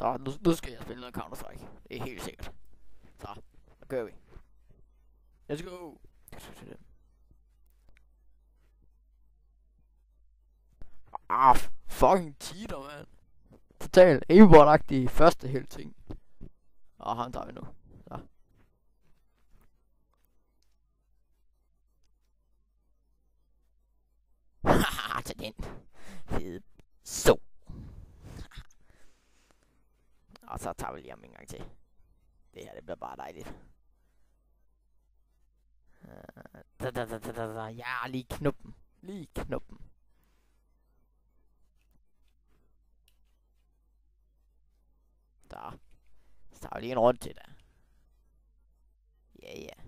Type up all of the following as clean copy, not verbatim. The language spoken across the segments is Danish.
Så nu skal jeg spille noget Counter-Strike. Det er helt sikkert. Så, nu kører vi. Let's go. Fucking cheater, mand. Total aimbot-agtig første hele ting. Og ham tager vi nu. Så. Haha, til den. Fede. Så. Og så tager vi lige ham en gang til. Det her, det bliver bare dejligt. Ja, lige knuppen. Lige knuppen. Der. Så tager vi lige en runde til der. Ja, ja.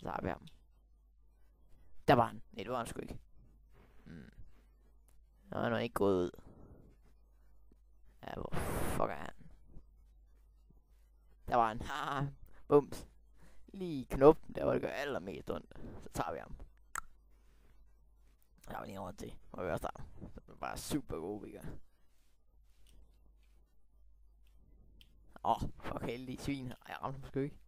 Så har vi ham. Der var han. Nej, det var han sgu ikke. Nå, han er ikke gået ud. Ja, hvor fuck er han? Der var han. Haha. Bums. Lige knuppen, der hvor det gør allermest ondt. Så tager vi ham. Der var lige rundt til. Og vi også der. Det var bare super god, vi gør. Fuck heldig svin her. Jeg ramte måske ikke.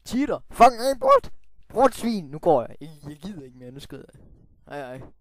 Cheater. Fucking aimbot. Brut svin. Nu går jeg. Jeg gider ikke mere. Nu skyder jeg. Ej.